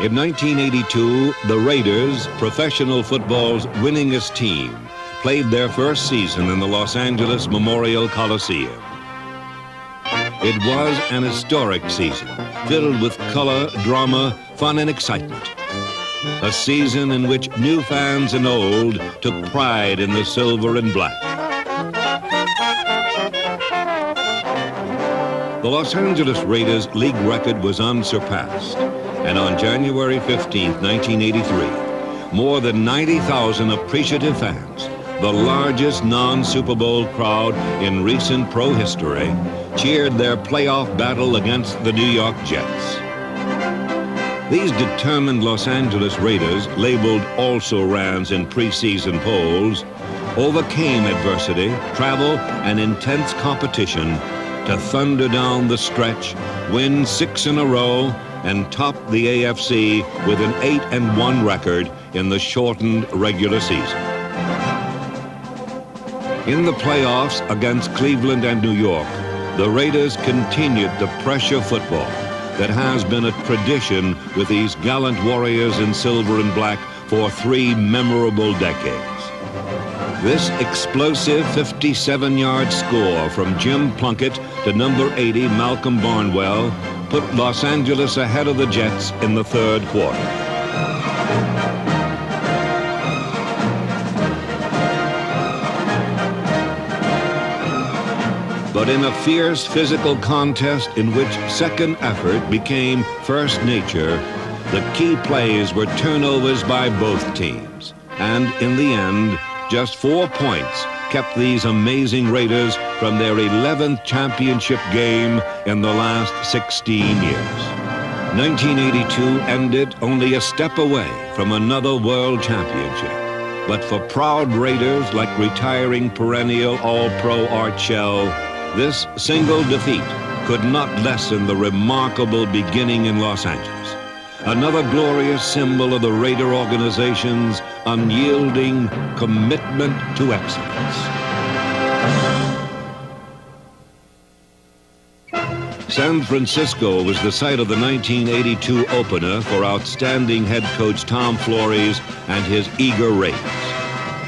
In 1982, the Raiders, professional football's winningest team, played their first season in the Los Angeles Memorial Coliseum. It was an historic season, filled with color, drama, fun, and excitement. A season in which new fans and old took pride in the silver and black. The Los Angeles Raiders' league record was unsurpassed, and on January 15, 1983, more than 90,000 appreciative fans, the largest non-Super Bowl crowd in recent pro history, cheered their playoff battle against the New York Jets. These determined Los Angeles Raiders, labeled also-rans in preseason polls, overcame adversity, travel, and intense competition to thunder down the stretch, win 6 in a row, and top the AFC with an 8-1 record in the shortened regular season. In the playoffs against Cleveland and New York, the Raiders continued the pressure football that has been a tradition with these gallant warriors in silver and black for 3 memorable decades. This explosive 57-yard score from Jim Plunkett to number 80 Malcolm Barnwell put Los Angeles ahead of the Jets in the third quarter. But in a fierce physical contest in which second effort became first nature, the key plays were turnovers by both teams. And in the end, just 4 points kept these amazing Raiders from their 11th championship game in the last 16 years. 1982 ended only a step away from another world championship. But for proud Raiders like retiring perennial All-Pro Art Shell, this single defeat could not lessen the remarkable beginning in Los Angeles. Another glorious symbol of the Raider organization's unyielding commitment to excellence. San Francisco was the site of the 1982 opener for outstanding head coach Tom Flores and his eager Raiders.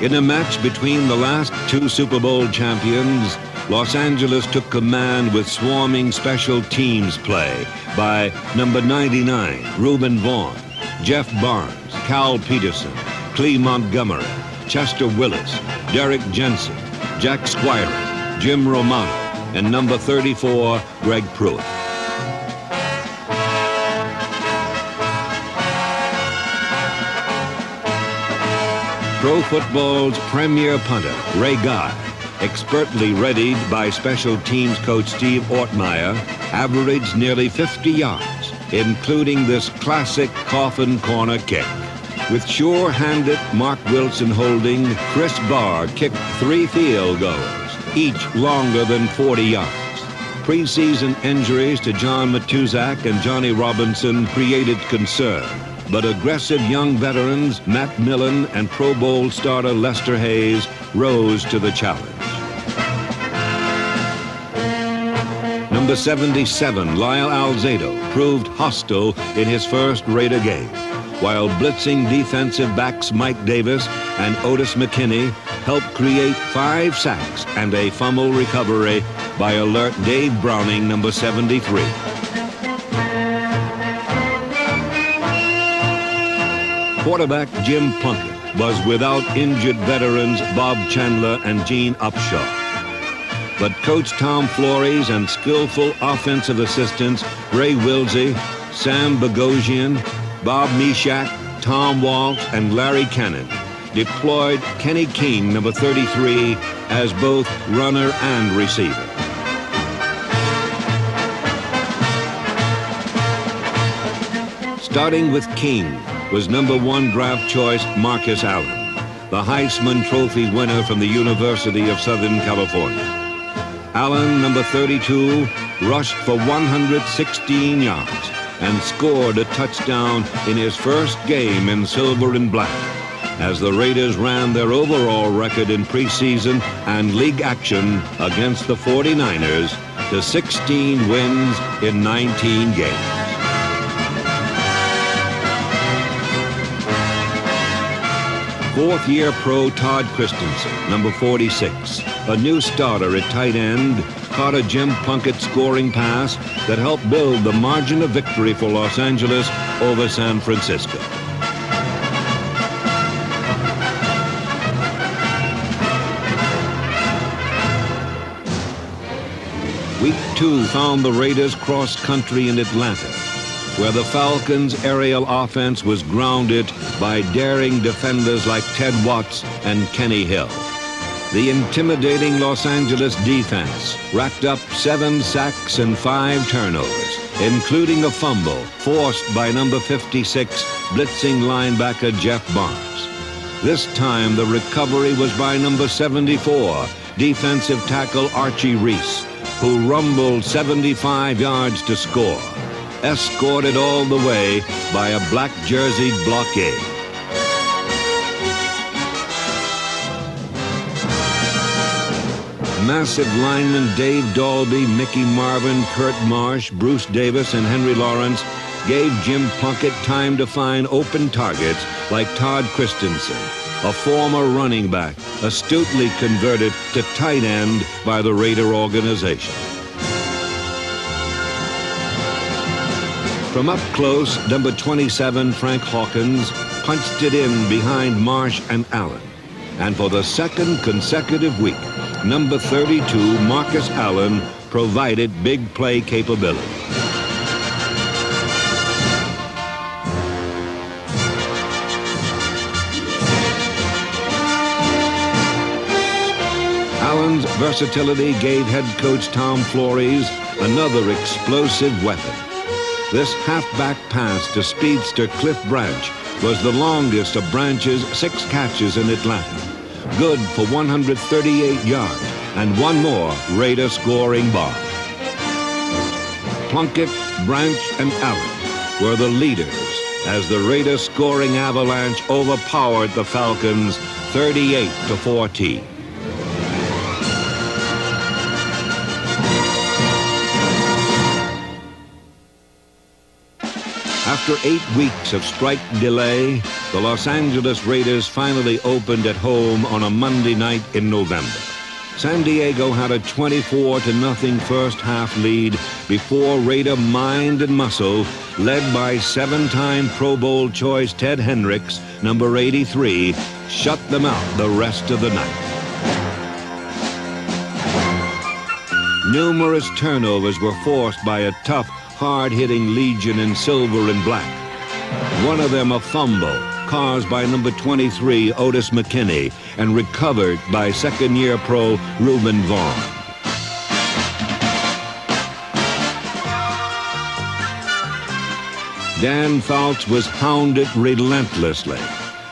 In a match between the last 2 Super Bowl champions, Los Angeles took command with swarming special teams play by number 99, Reuben Vaughn, Jeff Barnes, Cal Peterson, Clee Montgomery, Chester Willis, Derek Jensen, Jack Squire, Jim Romano, and number 34, Greg Pruitt. Pro football's premier punter, Ray Guy, expertly readied by special teams coach Steve Ortmeyer, averaged nearly 50 yards, including this classic coffin corner kick. With sure-handed Mark Wilson holding, Chris Barr kicked 3 field goals, each longer than 40 yards. Preseason injuries to John Matuzak and Johnny Robinson created concern, but aggressive young veterans Matt Millen and Pro Bowl starter Lester Hayes rose to the challenge. Number 77, Lyle Alzado, proved hostile in his first Raider game, while blitzing defensive backs Mike Davis and Otis McKinney helped create 5 sacks and a fumble recovery by alert Dave Browning, number 73. Quarterback Jim Plunkett was without injured veterans Bob Chandler and Gene Upshaw. But Coach Tom Flores and skillful offensive assistants Ray Wilsey, Sam Bogosian, Bob Meshach, Tom Walsh, and Larry Cannon deployed Kenny King, number 33, as both runner and receiver. Starting with King was number 1 draft choice Marcus Allen, the Heisman Trophy winner from the University of Southern California. Allen, number 32, rushed for 116 yards and scored a touchdown in his first game in silver and black, as the Raiders ran their overall record in preseason and league action against the 49ers to 16 wins in 19 games. Fourth-year pro Todd Christensen, number 46, a new starter at tight end, caught a Jim Plunkett scoring pass that helped build the margin of victory for Los Angeles over San Francisco. Week 2 found the Raiders cross-country in Atlanta, where the Falcons' aerial offense was grounded by daring defenders like Ted Watts and Kenny Hill. The intimidating Los Angeles defense racked up 7 sacks and 5 turnovers, including a fumble forced by number 56 blitzing linebacker Jeff Barnes. This time the recovery was by number 74 defensive tackle Archie Reese, who rumbled 75 yards to score, escorted all the way by a black-jerseyed blockade. Massive linemen Dave Dalby, Mickey Marvin, Kurt Marsh, Bruce Davis, and Henry Lawrence gave Jim Plunkett time to find open targets like Todd Christensen, a former running back, astutely converted to tight end by the Raider organization. From up close, number 27, Frank Hawkins, punched it in behind Marsh and Allen. And for the second consecutive week, number 32, Marcus Allen, provided big play capability. Allen's versatility gave head coach Tom Flores another explosive weapon. This halfback pass to speedster Cliff Branch was the longest of Branch's 6 catches in Atlanta. Good for 138 yards and one more Raider scoring bomb. Plunkett, Branch, and Allen were the leaders as the Raider scoring avalanche overpowered the Falcons 38-14. After 8 weeks of strike delay, the Los Angeles Raiders finally opened at home on a Monday night in November. San Diego had a 24-0 first-half lead before Raider mind and muscle, led by 7-time Pro Bowl choice Ted Hendricks, number 83, shut them out the rest of the night. Numerous turnovers were forced by a tough, hard-hitting Legion in silver and black. One of them a fumble caused by number 23, Otis McKinney, and recovered by second-year pro Reuben Vaughn. Dan Fouts was hounded relentlessly,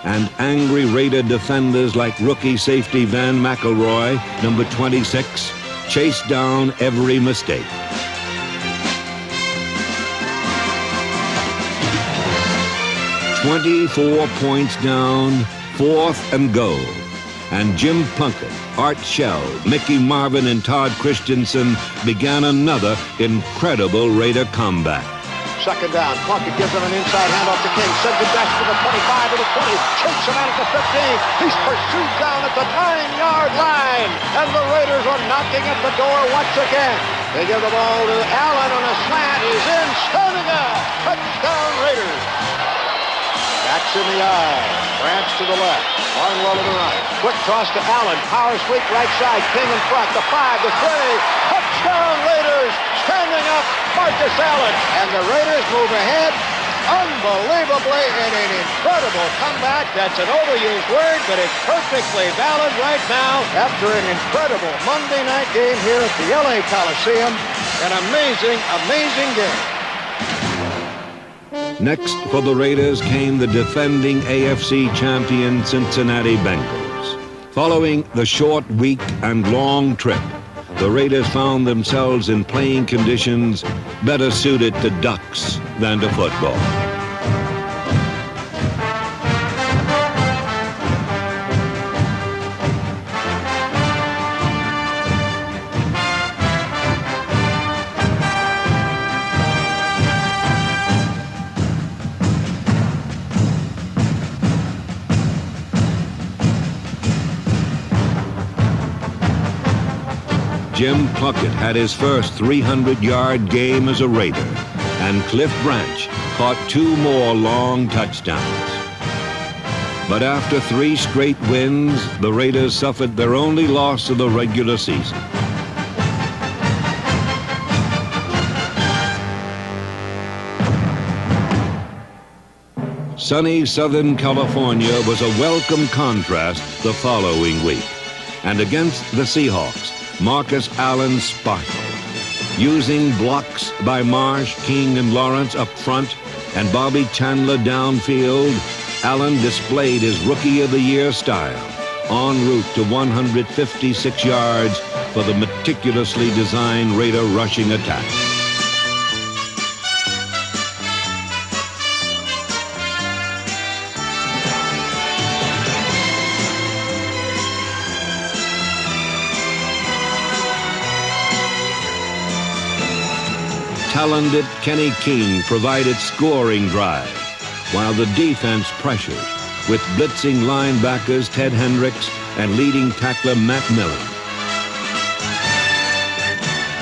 and angry Raider defenders like rookie safety Van McElroy, number 26, chased down every mistake. 24 points down, 4th and goal. And Jim Plunkett, Art Shell, Mickey Marvin, and Todd Christensen began another incredible Raider comeback. Second down, Plunkett gives him an inside handoff to King, sends it back to the 25 to the 20, chokes him out at the 15. He's pursued down at the 9-yard line, and the Raiders are knocking at the door once again. They give the ball to Allen on a slant. He's in, standing up. Touchdown Raiders. Backs in the eye. Branch to the left. Barnwell to the right. Quick toss to Allen. Power sweep right side. King in front. The 5, the 3. Touchdown Raiders. Standing up, Marcus Allen. And the Raiders move ahead unbelievably in an incredible comeback. That's an overused word, but it's perfectly valid right now after an incredible Monday night game here at the LA Coliseum. An amazing, amazing game. Next for the Raiders came the defending AFC champion Cincinnati Bengals. Following the short week and long trip, the Raiders found themselves in playing conditions better suited to ducks than to football. Jim Plunkett had his first 300-yard game as a Raider, and Cliff Branch caught 2 more long touchdowns. But after 3 straight wins, the Raiders suffered their only loss of the regular season. Sunny Southern California was a welcome contrast the following week. And against the Seahawks, Marcus Allen sparkled. Using blocks by Marsh, King, and Lawrence up front, and Bobby Chandler downfield, Allen displayed his Rookie of the Year style, en route to 156 yards for the meticulously designed Raider rushing attack. Talented Kenny King provided scoring drive, while the defense pressured with blitzing linebackers Ted Hendricks and leading tackler Matt Millen.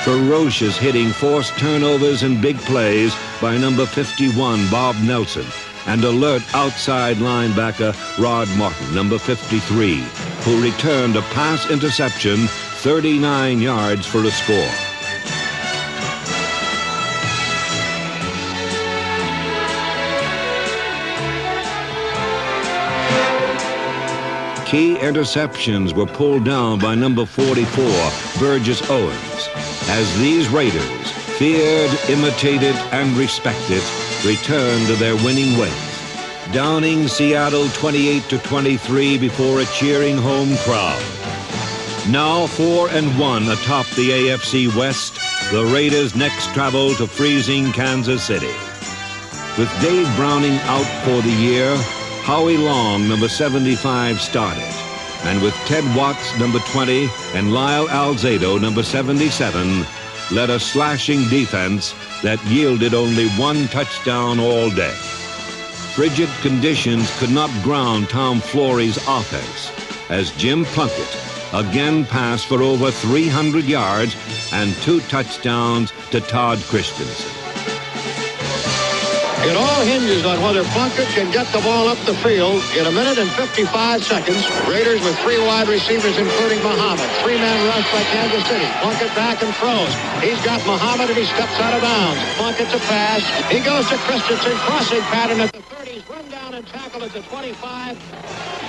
Ferocious hitting forced turnovers and big plays by number 51 Bob Nelson and alert outside linebacker Rod Martin, number 53, who returned a pass interception 39 yards for a score. Key interceptions were pulled down by number 44, Burgess Owens, as these Raiders, feared, imitated, and respected, returned to their winning ways, downing Seattle 28-23 before a cheering home crowd. Now 4-1 atop the AFC West, the Raiders next travel to freezing Kansas City. With Dave Browning out for the year, Howie Long, number 75, started. And with Ted Watts, number 20, and Lyle Alzado, number 77, led a slashing defense that yielded only 1 touchdown all day. Frigid conditions could not ground Tom Flory's offense, as Jim Plunkett again passed for over 300 yards and 2 touchdowns to Todd Christensen. It all hinges on whether Plunkett can get the ball up the field in 1 minute and 55 seconds. Raiders with 3 wide receivers, including Muhammad. 3-man rush by Kansas City. Plunkett back and throws. He's got Muhammad and he steps out of bounds. Plunkett to pass. He goes to Christensen. Crossing pattern at the 30s. Run down and tackle at the 25.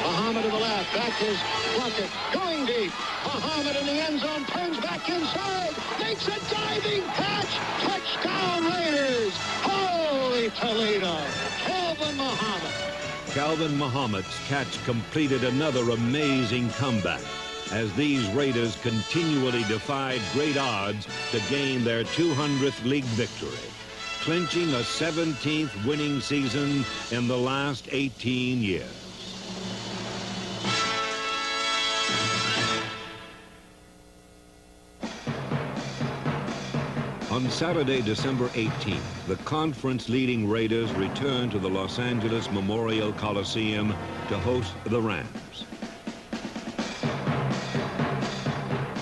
Muhammad to the left. Back is Plunkett. Going deep. Muhammad in the end zone. Turns back inside. Makes a diving catch. Touchdown Raiders. Holy Toledo. Calvin Muhammad. Calvin Muhammad's catch completed another amazing comeback, as these Raiders continually defied great odds to gain their 200th league victory, clinching a 17th winning season in the last 18 years. On Saturday, December 18th, the conference-leading Raiders returned to the Los Angeles Memorial Coliseum to host the Rams.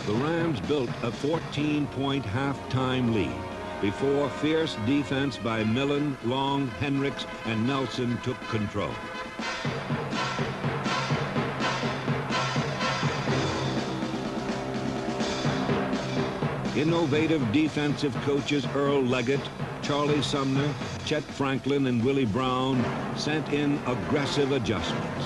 The Rams built a 14-point halftime lead before fierce defense by Millen, Long, Hendricks, and Nelson took control. Innovative defensive coaches Earl Leggett, Charlie Sumner, Chet Franklin, and Willie Brown sent in aggressive adjustments.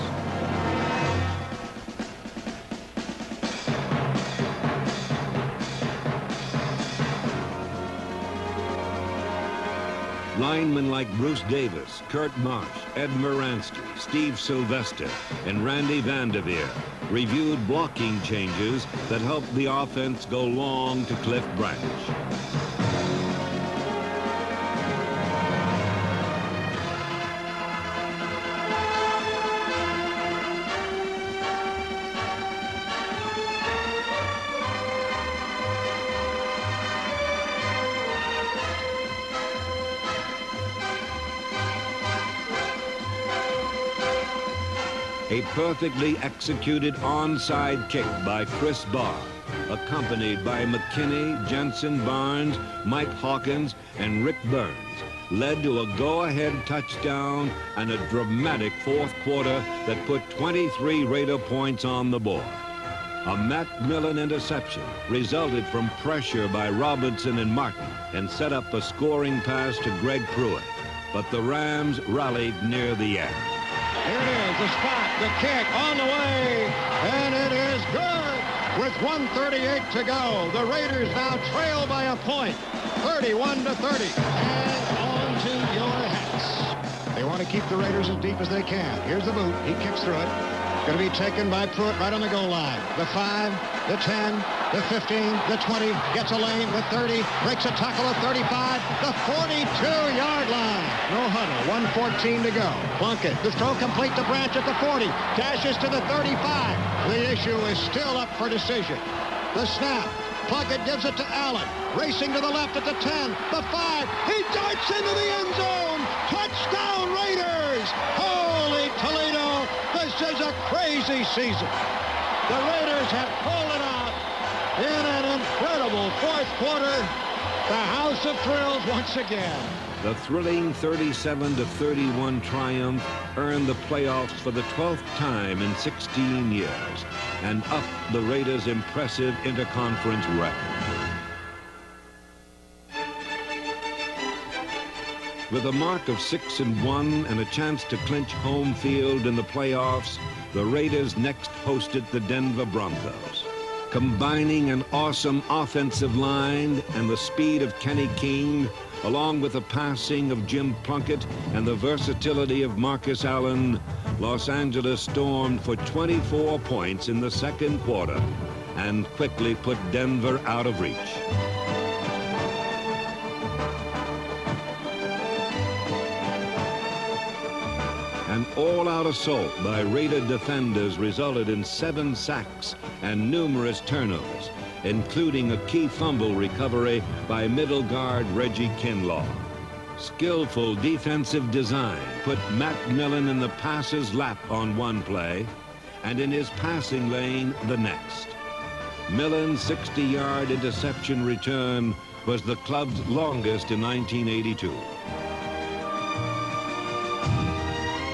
Linemen like Bruce Davis, Kurt Marsh, Ed Moransky, Steve Sylvester, and Randy Vanderveer reviewed blocking changes that helped the offense go long to Cliff Branch. A perfectly executed onside kick by Chris Barr accompanied by McKinney, Jensen, Barnes, Mike Hawkins, and Rick Burns, led to a go-ahead touchdown and a dramatic fourth quarter that put 23 Raider points on the board. A Matt Millen interception resulted from pressure by Robinson and Martin and set up a scoring pass to Greg Pruitt. But the Rams rallied near the end. Here it is, the spot, the kick on the way, and it is good. With 1:38 to go, the Raiders now trail by a point, 31-30. And on to your hats. They want to keep the Raiders as deep as they can. Here's the boot. He kicks through it. Going to be taken by Pruitt right on the goal line. The 5, the 10, the 15, the 20, gets a lane with 30, breaks a tackle at 35, the 42-yard line. No huddle, 1:14 to go. Plunkett, the throw complete to Branch at the 40, dashes to the 35. The issue is still up for decision. The snap, Plunkett gives it to Allen, racing to the left at the 10, the 5, he darts into the end zone. Touchdown Raiders! Holy Toledo! This is a crazy season. The Raiders have pulled it out in an incredible fourth quarter. The House of Thrills once again. The thrilling 37-31 triumph earned the playoffs for the 12th time in 16 years and upped the Raiders' impressive interconference record. With a mark of 6-1 and a chance to clinch home field in the playoffs, the Raiders next hosted the Denver Broncos. Combining an awesome offensive line and the speed of Kenny King, along with the passing of Jim Plunkett and the versatility of Marcus Allen, Los Angeles stormed for 24 points in the second quarter and quickly put Denver out of reach. An all-out assault by Raider defenders resulted in 7 sacks and numerous turnovers, including a key fumble recovery by middle guard Reggie Kinlaw. Skillful defensive design put Matt Millen in the passer's lap on one play and in his passing lane the next. Millen's 60-yard interception return was the club's longest in 1982.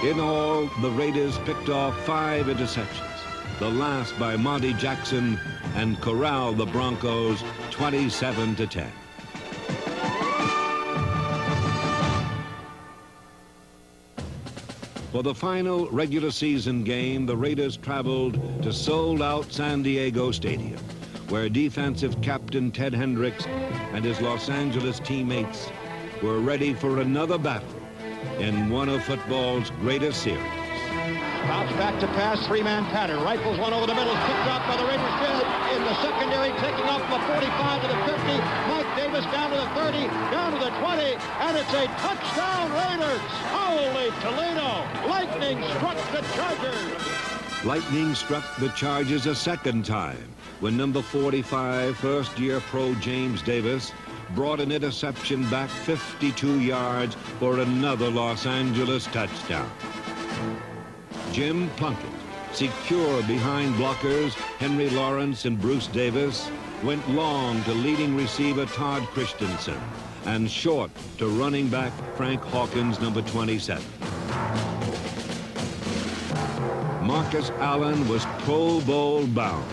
In all, the Raiders picked off 5 interceptions, the last by Monty Jackson, and corralled the Broncos 27-10. For the final regular season game, the Raiders traveled to sold-out San Diego Stadium, where defensive captain Ted Hendricks and his Los Angeles teammates were ready for another battle in one of football's greatest series. Bounce back to pass, 3-man pattern. Rifles one over the middle, picked up by the Raiders in the secondary, taking off from the 45 to the 50. Mike Davis down to the 30, down to the 20, and it's a touchdown Raiders. Holy Toledo! Lightning struck the Chargers. Lightning struck the Chargers a second time when number 45 first-year pro James Davis brought an interception back 52 yards for another Los Angeles touchdown. Jim Plunkett, secure behind blockers Henry Lawrence and Bruce Davis, went long to leading receiver Todd Christensen and short to running back Frank Hawkins, number 27. Marcus Allen was Pro Bowl bound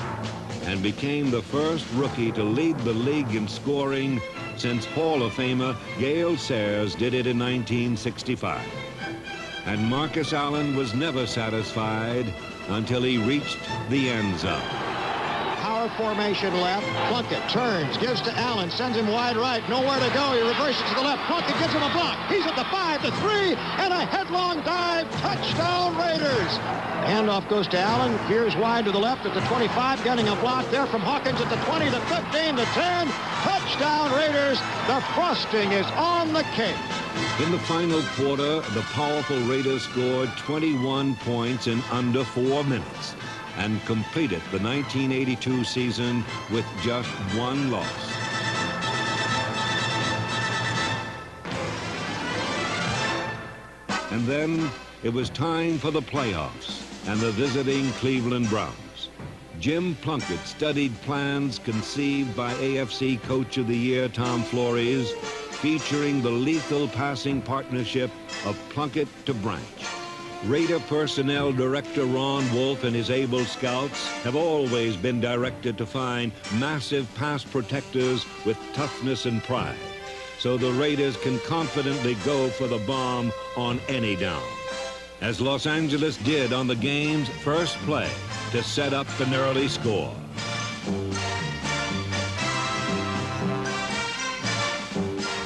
and became the first rookie to lead the league in scoring since Hall of Famer Gale Sayers did it in 1965. And Marcus Allen was never satisfied until he reached the end zone. Power formation left. Plunkett turns, gives to Allen, sends him wide right. Nowhere to go. He reverses to the left. Plunkett gives him a block. He's at the 5, the 3, and a headlong dive. Touchdown Raiders. Handoff goes to Allen. Veers wide to the left at the 25, getting a block there from Hawkins at the 20, the 15, the 10. Touchdown Raiders. The frosting is on the cake. In the final quarter, the powerful Raiders scored 21 points in under 4 minutes and completed the 1982 season with just 1 loss. And then it was time for the playoffs and the visiting Cleveland Browns. Jim Plunkett studied plans conceived by AFC Coach of the Year Tom Flores, featuring the lethal passing partnership of Plunkett to Branch. Raider personnel director Ron Wolf and his able scouts have always been directed to find massive pass protectors with toughness and pride, so the Raiders can confidently go for the bomb on any down, as Los Angeles did on the game's first play to set up an early score.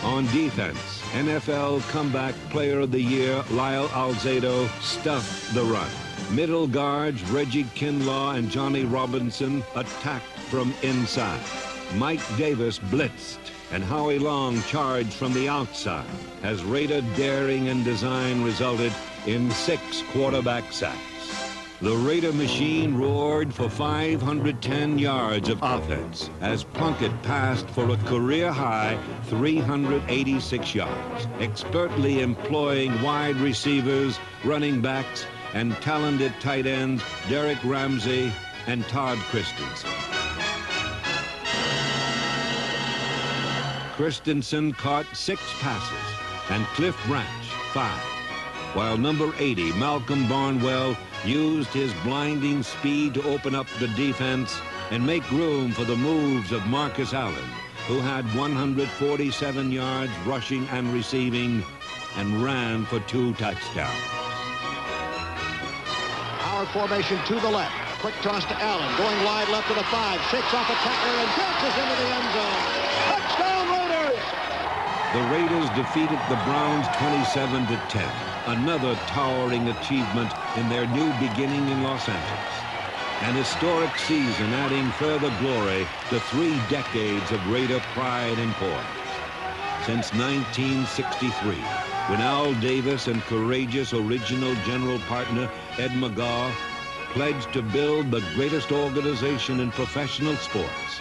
On defense, NFL Comeback Player of the Year Lyle Alzado stuffed the run. Middle guards Reggie Kinlaw and Johnny Robinson attacked from inside. Mike Davis blitzed, and Howie Long charged from the outside, as Raider daring and design resulted in 6 quarterback sacks. The Raider machine roared for 510 yards of offense as Plunkett passed for a career-high 386 yards, expertly employing wide receivers, running backs, and talented tight ends Derek Ramsey and Todd Christensen. Christensen caught 6 passes and Cliff Branch 5, while number 80, Malcolm Barnwell, used his blinding speed to open up the defense and make room for the moves of Marcus Allen, who had 147 yards rushing and receiving and ran for 2 touchdowns. Power formation to the left. Quick toss to Allen, going wide left to the 5, shakes off a tackler and dances into the end zone. Touchdown Raiders! The Raiders defeated the Browns 27-10. Another towering achievement in their new beginning in Los Angeles. An historic season adding further glory to 3 decades of Raider pride and poise. Since 1963, when Al Davis and courageous original general partner Ed McGaw pledged to build the greatest organization in professional sports,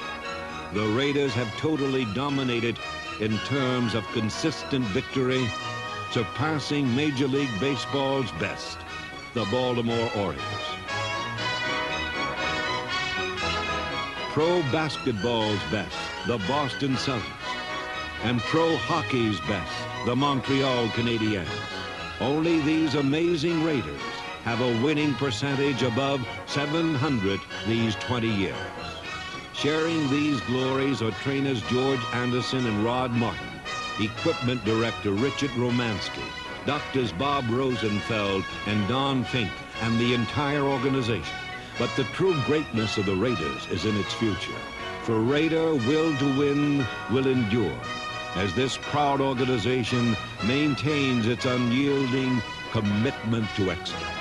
the Raiders have totally dominated in terms of consistent victory, surpassing Major League Baseball's best, the Baltimore Orioles. Pro basketball's best, the Boston Celtics. And pro hockey's best, the Montreal Canadiens. Only these amazing Raiders have a winning percentage above 700 these 20 years. Sharing these glories are trainers George Anderson and Rod Martin, equipment director Richard Romansky, doctors Bob Rosenfeld and Don Fink, and the entire organization. But the true greatness of the Raiders is in its future. For Raider will to win will endure, as this proud organization maintains its unyielding commitment to excellence.